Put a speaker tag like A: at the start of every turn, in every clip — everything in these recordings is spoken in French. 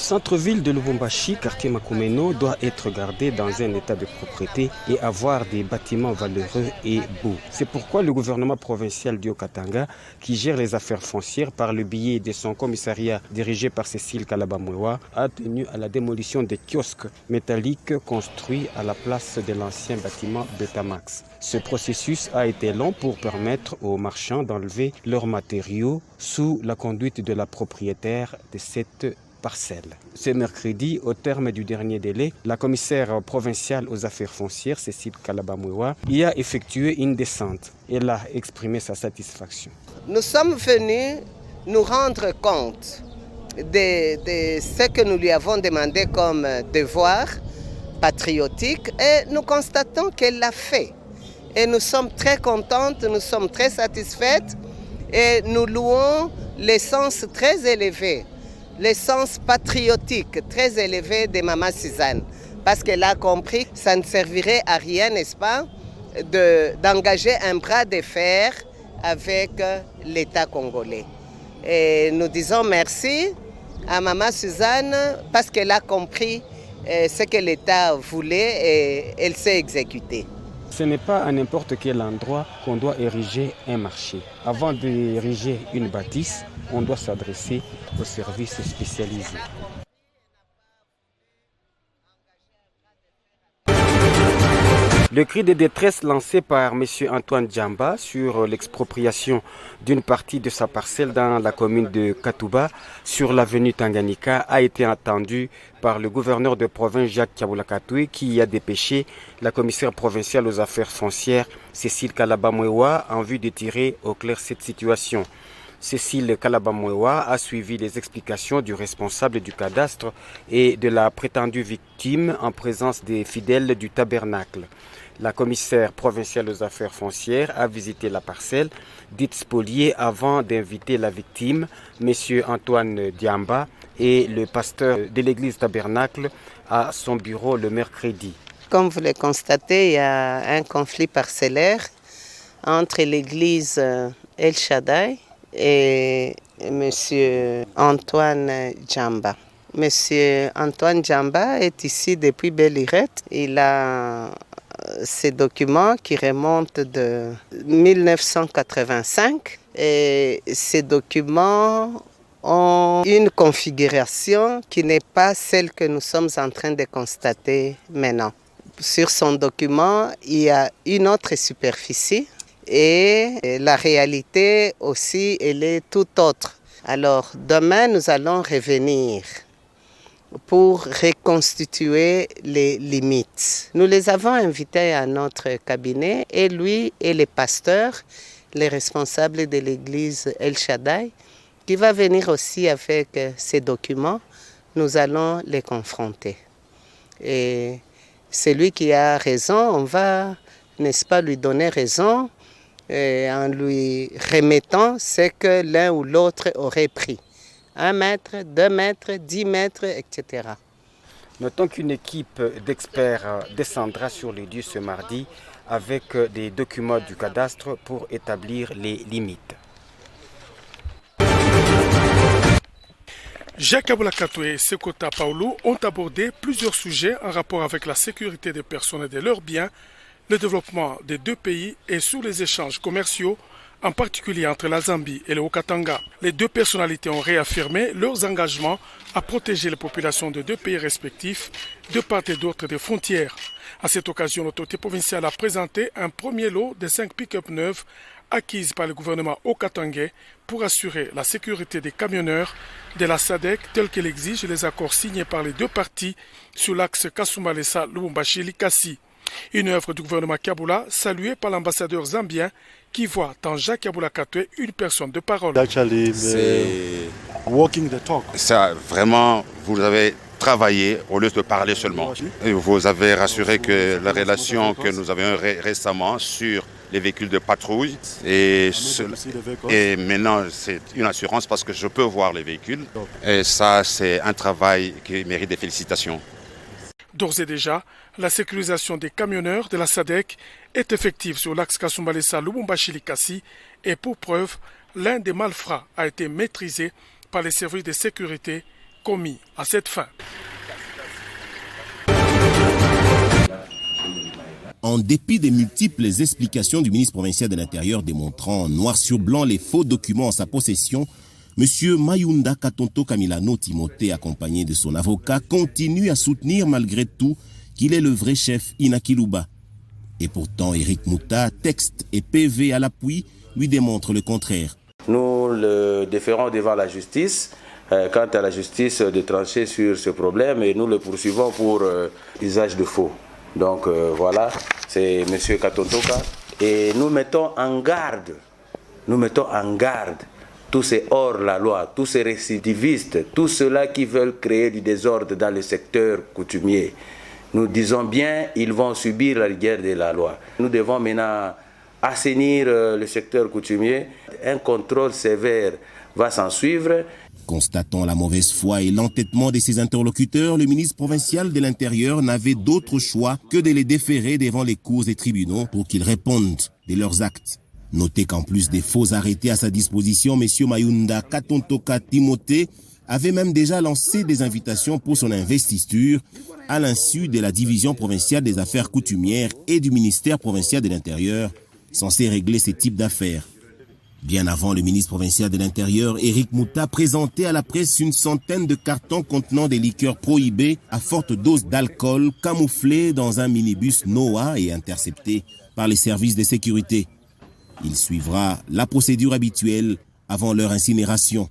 A: centre-ville de Lubumbashi, quartier Makumeno, doit être gardé dans un état de propreté et avoir des bâtiments valeureux et beaux. C'est pourquoi le gouvernement provincial du Haut-Katanga, qui gère les affaires foncières par le biais de son commissariat dirigé par Cécile Kalabamwewa, a tenu à la démolition des kiosques métalliques construits à la place de l'ancien bâtiment Betamax. Ce processus a été long pour permettre aux marchands d'enlever leurs matériaux sous la conduite de la propriétaire de cette parcelle. Ce mercredi, au terme du dernier délai, la commissaire provinciale aux affaires foncières, Cécile Kalabamwewa, y a effectué une descente. Elle a exprimé sa satisfaction.
B: Nous sommes venus nous rendre compte de ce que nous lui avons demandé comme devoir patriotique et nous constatons qu'elle l'a fait. Et nous sommes très contentes, nous sommes très satisfaites et nous louons l'essence très élevée, l'essence patriotique très élevée de Maman Suzanne. Parce qu'elle a compris que ça ne servirait à rien, n'est-ce pas, d'engager un bras de fer avec l'État congolais. Et nous disons merci à Maman Suzanne parce qu'elle a compris ce que l'État voulait et elle s'est exécutée.
A: Ce n'est pas à n'importe quel endroit qu'on doit ériger un marché. Avant d'ériger une bâtisse, on doit s'adresser aux services spécialisés. Le cri de détresse lancé par M. Antoine Djamba sur l'expropriation d'une partie de sa parcelle dans la commune de Katouba sur l'avenue Tanganyika a été entendu par le gouverneur de province Jacques Kabula-Katoué qui a dépêché la commissaire provinciale aux affaires foncières Cécile Kalabamwewa en vue de tirer au clair cette situation. Cécile Kalabamwewa a suivi les explications du responsable du cadastre et de la prétendue victime en présence des fidèles du tabernacle. La commissaire provinciale aux affaires foncières a visité la parcelle dite spoliée avant d'inviter la victime, M. Antoine Djamba, et le pasteur de l'église tabernacle à son bureau le mercredi.
B: Comme vous le constatez, il y a un conflit parcellaire entre l'église El Shaddai et M. Antoine Djamba. M. Antoine Djamba est ici depuis Belle-Irette. Il a ces documents qui remontent de 1985 et ces documents ont une configuration qui n'est pas celle que nous sommes en train de constater maintenant. Sur son document, il y a une autre superficie et la réalité aussi, elle est tout autre. Alors demain, nous allons revenir pour reconstituer les limites. Nous les avons invités à notre cabinet et lui et les pasteurs, les responsables de l'église El Shaddai, qui va venir aussi avec ces documents, nous allons les confronter. Et celui qui a raison, on va, n'est-ce pas, lui donner raison en lui remettant ce que l'un ou l'autre aurait pris. 1 mètre, 2 mètres, 10 mètres, etc.
A: Notons qu'une équipe d'experts descendra sur les lieux ce mardi avec des documents du cadastre pour établir les limites.
C: Jacques Kabula-Katoué et Sekota Paulo ont abordé plusieurs sujets en rapport avec la sécurité des personnes et de leurs biens, le développement des deux pays et sur les échanges commerciaux, en particulier entre la Zambie et le Haut-Katanga. Les deux personnalités ont réaffirmé leurs engagements à protéger les populations de deux pays respectifs de part et d'autre des frontières. À cette occasion, l'autorité provinciale a présenté un premier lot de 5 pick-up neuves acquises par le gouvernement haut-katangais pour assurer la sécurité des camionneurs de la SADC tel qu'il exige les accords signés par les deux parties sur l'axe Kasumbalesa-Lubumbashi-Likasi. Une œuvre du gouvernement Kabula saluée par l'ambassadeur zambien qui voit en Jacques Kabula-Katoué une personne de parole.
D: C'est walking the talk. Ça, vraiment, vous avez travaillé au lieu de parler seulement. Et vous avez rassuré que la relation que nous avions récemment sur les véhicules de patrouille et maintenant c'est une assurance parce que je peux voir les véhicules et ça c'est un travail qui mérite des félicitations.
C: D'ores et déjà, la sécurisation des camionneurs de la SADC est effective sur l'axe Kasumbalesa-Lubumbashi-Likasi et pour preuve, l'un des malfrats a été maîtrisé par les services de sécurité commis à cette fin.
E: En dépit des multiples explications du ministre provincial de l'Intérieur démontrant noir sur blanc les faux documents en sa possession, M. Mayunda Katonto Kamilano Timothée, accompagné de son avocat, continue à soutenir malgré tout qu'il est le vrai chef Inakiluba. Et pourtant, Eric Mouta, texte et PV à l'appui, lui démontre le contraire.
F: Nous le déférons devant la justice, quant à la justice de trancher sur ce problème, et nous le poursuivons pour usage de faux. Donc voilà, c'est M. Katontoka. Et nous mettons en garde tous ces hors-la-loi, tous ces récidivistes, tous ceux-là qui veulent créer du désordre dans le secteur coutumier. Nous disons bien, ils vont subir la rigueur de la loi. Nous devons maintenant assainir le secteur coutumier. Un contrôle sévère va s'en suivre.
E: Constatant la mauvaise foi et l'entêtement de ses interlocuteurs, le ministre provincial de l'Intérieur n'avait d'autre choix que de les déférer devant les cours et tribunaux pour qu'ils répondent de leurs actes. Notez qu'en plus des faux arrêtés à sa disposition, M. Mayunda Katontoka Timothée avait même déjà lancé des invitations pour son investiture à l'insu de la division provinciale des affaires coutumières et du ministère provincial de l'Intérieur, censé régler ces types d'affaires. Bien avant, le ministre provincial de l'Intérieur, Eric Mouta, présentait à la presse une centaine de cartons contenant des liqueurs prohibées à forte dose d'alcool, camouflés dans un minibus NOAA et interceptés par les services de sécurité. Il suivra la procédure habituelle avant leur incinération.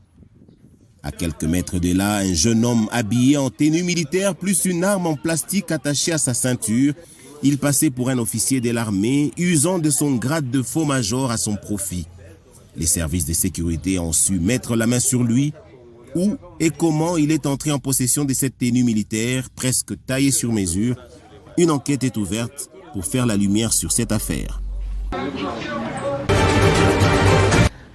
E: À quelques mètres de là, un jeune homme habillé en tenue militaire plus une arme en plastique attachée à sa ceinture. Il passait pour un officier de l'armée, usant de son grade de faux major à son profit. Les services de sécurité ont su mettre la main sur lui. Où et comment il est entré en possession de cette tenue militaire presque taillée sur mesure. Une enquête est ouverte pour faire la lumière sur cette affaire.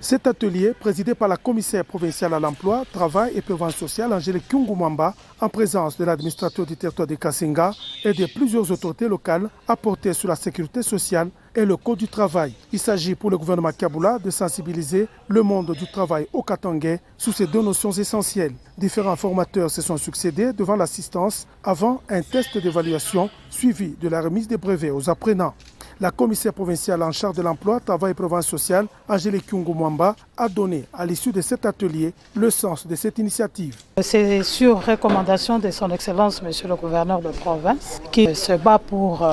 C: Cet atelier, présidé par la commissaire provinciale à l'emploi, travail et prévention sociale Angélique Kyungumwamba, en présence de l'administrateur du territoire de Kasenga et de plusieurs autorités locales, a porté sur la sécurité sociale et le code du travail. Il s'agit pour le gouvernement Kabula de sensibiliser le monde du travail au Katangais sur ces deux notions essentielles. Différents formateurs se sont succédés devant l'assistance avant un test d'évaluation suivi de la remise des brevets aux apprenants. La commissaire provinciale en charge de l'emploi, travail et prévention sociale, Angélique Kyungumwamba, a donné à l'issue de cet atelier le sens de cette initiative.
G: C'est sur recommandation de son Excellence, Monsieur le gouverneur de province, qui se bat pour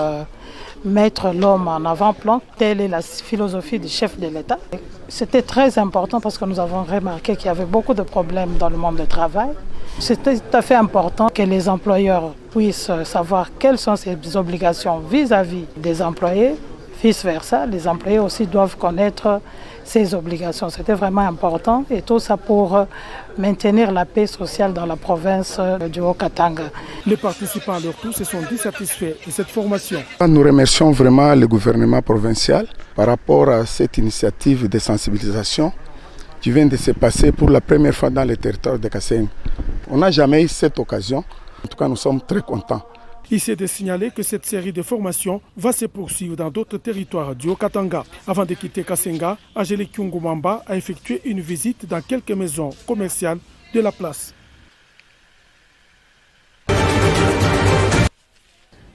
G: mettre l'homme en avant-plan. Telle est la philosophie du chef de l'État. C'était très important parce que nous avons remarqué qu'il y avait beaucoup de problèmes dans le monde du travail. C'était tout à fait important que les employeurs puissent savoir quelles sont ces obligations vis-à-vis des employés. Vice-versa, les employés aussi doivent connaître ces obligations. C'était vraiment important et tout ça pour maintenir la paix sociale dans la province du Haut-Katanga.
C: Les participants à leur tour se sont dissatisfaits de cette formation.
H: Nous remercions vraiment le gouvernement provincial par rapport à cette initiative de sensibilisation qui vient de se passer pour la première fois dans le territoire de Kasenga. On n'a jamais eu cette occasion. En tout cas, nous sommes très contents.
C: Il s'est de signaler que cette série de formations va se poursuivre dans d'autres territoires du Haut-Katanga. Avant de quitter Kasenga, Angélique Kyungumwamba a effectué une visite dans quelques maisons commerciales de la place.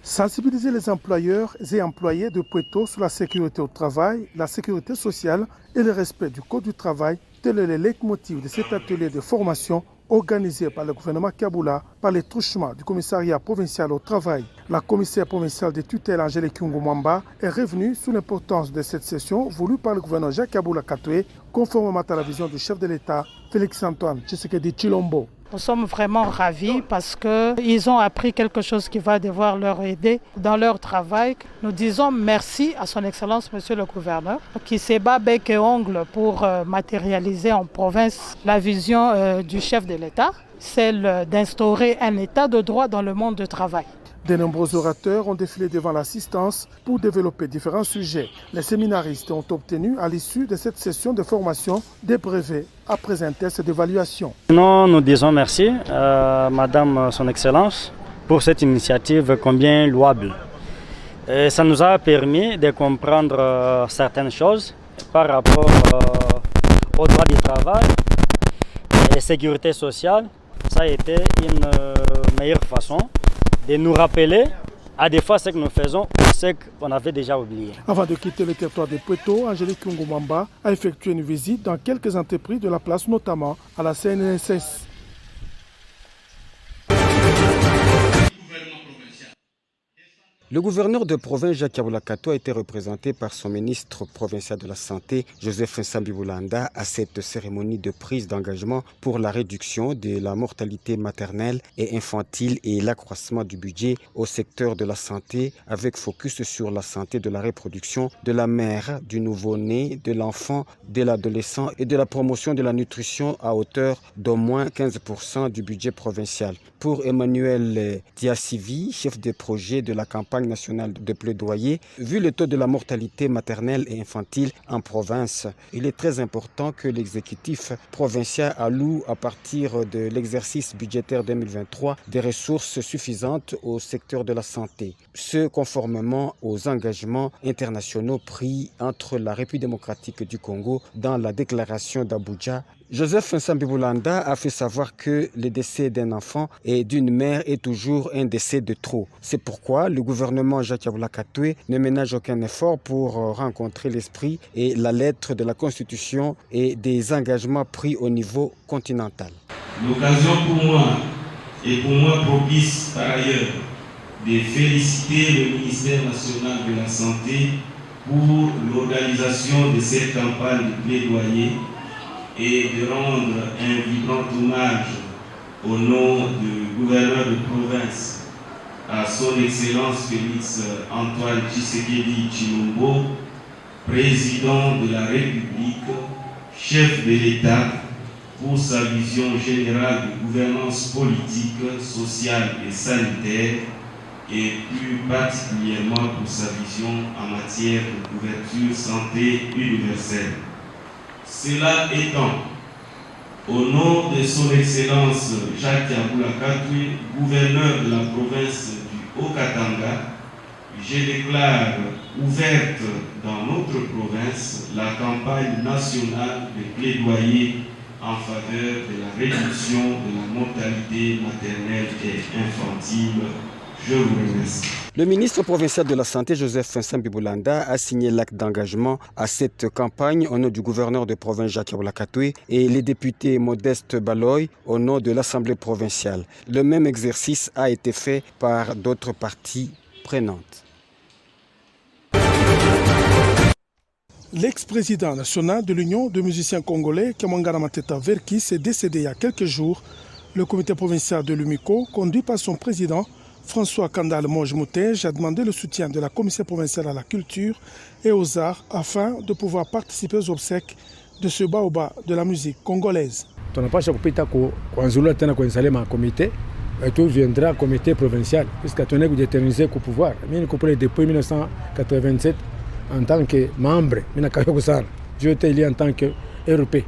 C: Sensibiliser les employeurs et employés de Puerto sur la sécurité au travail, la sécurité sociale et le respect du code du travail, tel est le leitmotiv de cet atelier de formation organisé par le gouvernement Kabula par les truchements du commissariat provincial au travail. La commissaire provinciale de tutelle Angélique Kyungumwamba est revenue sur l'importance de cette session voulue par le gouverneur Jacques Kabula Katoué, conformément à la vision du chef de l'État, Félix-Antoine Tshisekedi Tshilombo.
G: Nous sommes vraiment ravis parce qu'ils ont appris quelque chose qui va devoir leur aider dans leur travail. Nous disons merci à son Excellence, Monsieur le Gouverneur, qui s'est bat bec et ongle pour matérialiser en province la vision du chef de l'État, celle d'instaurer un état de droit dans le monde du travail.
C: De nombreux orateurs ont défilé devant l'assistance pour développer différents sujets. Les séminaristes ont obtenu à l'issue de cette session de formation des brevets après un test d'évaluation.
I: Nous disons merci à Madame Son Excellence pour cette initiative combien louable. Et ça nous a permis de comprendre certaines choses par rapport au droit du travail et sécurité sociale. ça a été une meilleure façon de nous rappeler à des fois ce que nous faisons ou ce qu'on avait déjà oublié.
C: Avant de quitter le territoire de Pweto, Angélique Ngomamba a effectué une visite dans quelques entreprises de la place, notamment à la CNSS.
A: Le gouverneur de province Jacques Yabula Kato a été représenté par son ministre provincial de la Santé, Joseph Nsambi Boulanda, à cette cérémonie de prise d'engagement pour la réduction de la mortalité maternelle et infantile et l'accroissement du budget au secteur de la santé, avec focus sur la santé de la reproduction, de la mère, du nouveau-né, de l'enfant, de l'adolescent et de la promotion de la nutrition à hauteur d'au moins 15% du budget provincial. Pour Emmanuel Diasivi, chef de projet de la campagne nationale de plaidoyer, vu le taux de la mortalité maternelle et infantile en province, il est très important que l'exécutif provincial alloue à partir de l'exercice budgétaire 2023 des ressources suffisantes au secteur de la santé, ce conformément aux engagements internationaux pris entre la République démocratique du Congo dans la déclaration d'Abuja. Joseph Nsambi Boulanda a fait savoir que le décès d'un enfant et d'une mère est toujours un décès de trop. C'est pourquoi le gouvernement Jacques Yabula Kato ne ménage aucun effort pour rencontrer l'esprit et la lettre de la Constitution et des engagements pris au niveau continental.
J: L'occasion pour moi propice par ailleurs de féliciter le ministère national de la Santé pour l'organisation de cette campagne de plaidoyer et de rendre un vibrant hommage au nom du gouverneur de province à son Excellence Félix Antoine Tshisekedi Tshilombo, président de la République, chef de l'État, pour sa vision générale de gouvernance politique, sociale et sanitaire, et plus particulièrement pour sa vision en matière de couverture santé universelle. Cela étant, au nom de son Excellence Jacques Yabula Kato, gouverneur de la province du Haut-Katanga, je déclare ouverte dans notre province la campagne nationale de plaidoyer en faveur de la réduction de la mortalité maternelle et infantile. Je vous remercie.
A: Le ministre provincial de la Santé, Joseph Nsambi Boulanda, a signé l'acte d'engagement à cette campagne au nom du gouverneur de province Jacques Yabula Kato et les députés Modeste Baloy au nom de l'Assemblée provinciale. Le même exercice a été fait par d'autres parties prenantes.
C: L'ex-président national de l'Union de musiciens congolais, Kamangara Mateta Verkis, est décédé il y a quelques jours. Le comité provincial de l'UMICO, conduit par son président, François Kandal Monge-Moutej, a demandé le soutien de la commissaire provinciale à la culture et aux arts afin de pouvoir participer aux obsèques de ce baobab de la musique congolaise.
K: Tunapasha kupita kuanzulua tena kuinstaller ma comité et tout viendra comité provincial puisque tunaweza kujitengenezea ku pouvoir. Mimi niko pale depuis 1987 en tant que membre, mimi nakayo sana. J'étais là en tant que européen.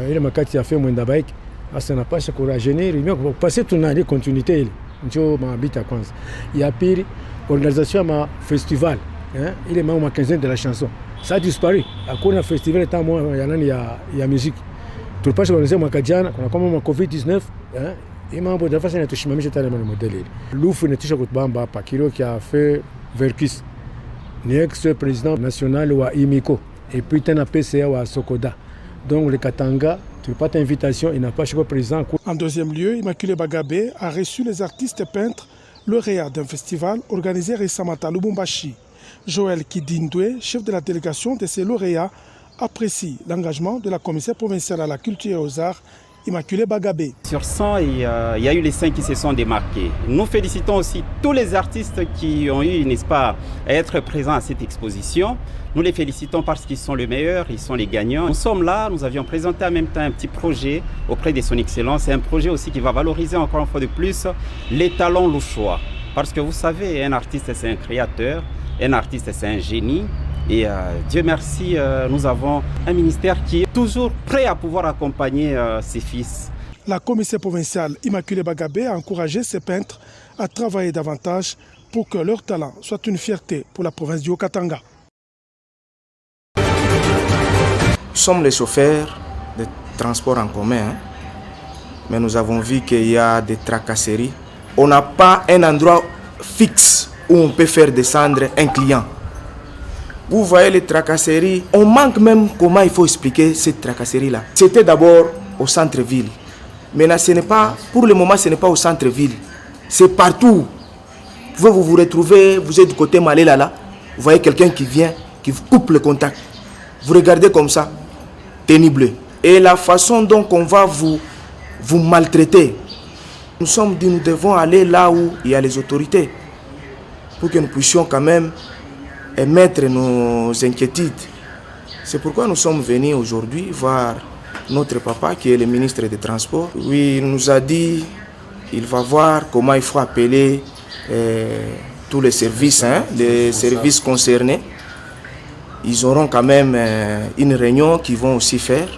K: Ile makati ya fait mwenda bike asa napasha kurajeunir, mimi kupasser tunali continuité ile. Ndio mabita kwanza. Ya pili organisation ma festival, ile ma quinzaine de la chanson. Ça a disparu. Hakuna festival ta moja ya nani ya musique. Tulipasha kuanzia mwaka jana kuna kama ma COVID-19, hii mambo nafasi inatushimamisha tena na modeli ile. Lufu inatisha kutubamba hapa kilio kia fait Verkis. Ni ex-président national wa IMICO et puis tena PCA wa Sokoda. Donc le Katanga, tu n'as pas d'invitation, il n'a pas choisi président.
C: En deuxième lieu, Immaculée Bagabé a reçu les artistes peintres lauréats d'un festival organisé récemment à Lubumbashi. Joël Kidindwe, chef de la délégation de ces lauréats, apprécie l'engagement de la commissaire provinciale à la culture et aux arts, Immaculée Bagabé.
L: Sur 100, il y a eu les 5 qui se sont démarqués. Nous félicitons aussi tous les artistes qui ont eu, n'est-ce pas, à être présents à cette exposition. Nous les félicitons parce qu'ils sont les meilleurs, ils sont les gagnants. Nous sommes là, nous avions présenté en même temps un petit projet auprès de son Excellence. C'est un projet aussi qui va valoriser encore une fois de plus les talents louchois. Parce que vous savez, un artiste c'est un créateur, un artiste c'est un génie. Et Dieu merci, nous avons un ministère qui est toujours prêt à pouvoir accompagner ses fils.
C: La commissaire provinciale Immaculée Bagabé a encouragé ses peintres à travailler davantage pour que leur talent soit une fierté pour la province du Haut-Katanga.
M: Nous sommes les chauffeurs de transport en commun. mais nous avons vu qu'il y a des tracasseries. On n'a pas un endroit fixe où on peut faire descendre un client. Vous voyez les tracasseries, on manque même comment il faut expliquer cette tracasserie-là. C'était d'abord au centre-ville. Maintenant, pour le moment, ce n'est pas au centre-ville. C'est partout. Vous vous retrouvez, vous êtes du côté Malela là, vous voyez quelqu'un qui vient, qui vous coupe le contact. Vous regardez comme ça, pénible. Et la façon dont on va vous maltraiter, nous devons aller là où il y a les autorités pour que nous puissions quand même émettre nos inquiétudes. C'est pourquoi nous sommes venus aujourd'hui voir notre papa qui est le ministre des Transports. Oui, il nous a dit qu'il va voir comment il faut appeler tous les services, les services concernés. Ils auront quand même une réunion qu'ils vont aussi faire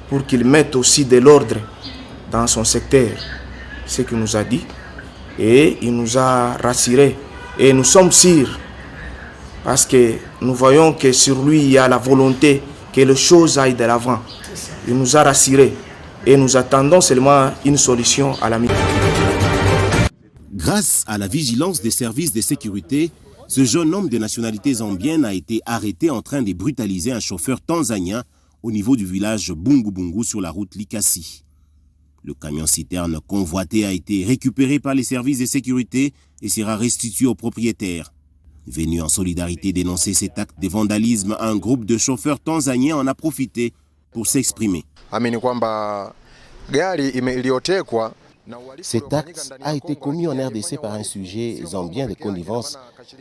M: pour qu'ils mettent aussi de l'ordre dans son secteur. Ce qu'il nous a dit. Et il nous a rassurés. Et nous sommes sûrs, parce que nous voyons que sur lui, il y a la volonté que les choses aillent de l'avant. Il nous a rassurés. Et nous attendons seulement une solution à la mise.
E: Grâce à la vigilance des services de sécurité, ce jeune homme de nationalité zambienne a été arrêté en train de brutaliser un chauffeur tanzanien au niveau du village Bungu Bungu sur la route Likasi. Le camion-citerne convoité a été récupéré par les services de sécurité et sera restitué au propriétaire. Venu en solidarité dénoncer cet acte de vandalisme, un groupe de chauffeurs tanzaniens en a profité pour s'exprimer.
N: Cet acte a été commis en RDC par un sujet zambien de connivence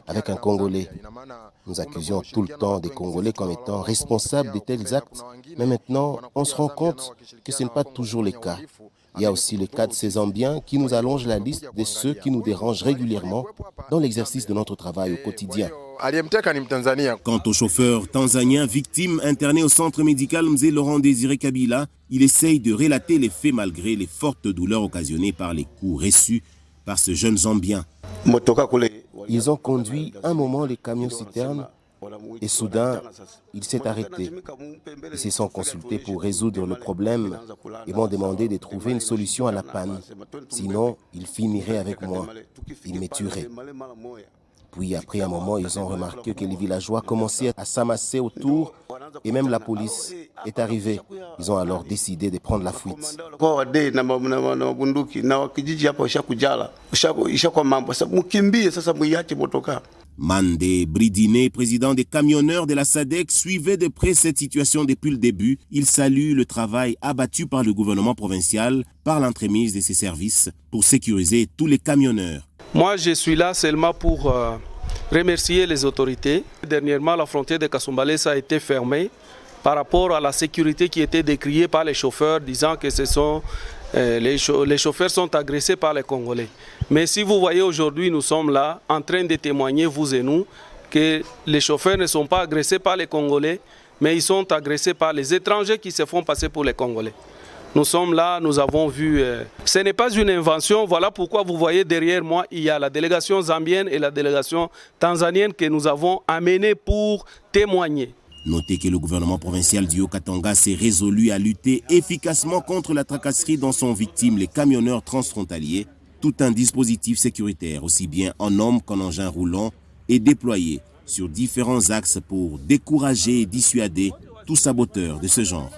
N: avec un Congolais. Nous accusions tout le temps des Congolais comme étant responsables de tels actes, mais maintenant on se rend compte que ce n'est pas toujours le cas. Il y a aussi le cas de ces Zambiens qui nous allongent la liste de ceux qui nous dérangent régulièrement dans l'exercice de notre travail au quotidien.
E: Quant au chauffeur tanzanien victime interné au centre médical Mzee Laurent Désiré Kabila, il essaye de relater les faits malgré les fortes douleurs occasionnées par les coups reçus par ce jeune Zambien.
N: Ils ont conduit un moment les camions-citernes et soudain, il s'est arrêté. Ils se sont consultés pour résoudre le problème et m'ont demandé de trouver une solution à la panne. Sinon, ils finiraient avec moi. Ils me tueraient. Puis après un moment, ils ont remarqué que les villageois commençaient à s'amasser autour et même la police est arrivée. Ils ont alors décidé de prendre la fuite.
E: Mandé Bridiné, président des camionneurs de la SADC, suivait de près cette situation depuis le début. Il salue le travail abattu par le gouvernement provincial par l'entremise de ses services pour sécuriser tous les camionneurs.
O: Moi, je suis là seulement pour remercier les autorités. Dernièrement, la frontière de Kasumbalesa a été fermée par rapport à la sécurité qui était décriée par les chauffeurs, disant que ce sont les chauffeurs sont agressés par les Congolais. Mais si vous voyez aujourd'hui, nous sommes là en train de témoigner, vous et nous, que les chauffeurs ne sont pas agressés par les Congolais, mais ils sont agressés par les étrangers qui se font passer pour les Congolais. Nous sommes là, nous avons vu. Ce n'est pas une invention, voilà pourquoi vous voyez derrière moi, il y a la délégation zambienne et la délégation tanzanienne que nous avons amenées pour témoigner.
E: Notez que le gouvernement provincial du Haut-Katanga s'est résolu à lutter efficacement contre la tracasserie dont sont victimes les camionneurs transfrontaliers. Tout un dispositif sécuritaire, aussi bien en hommes qu'en engins roulants, est déployé sur différents axes pour décourager et dissuader tout saboteur de ce genre.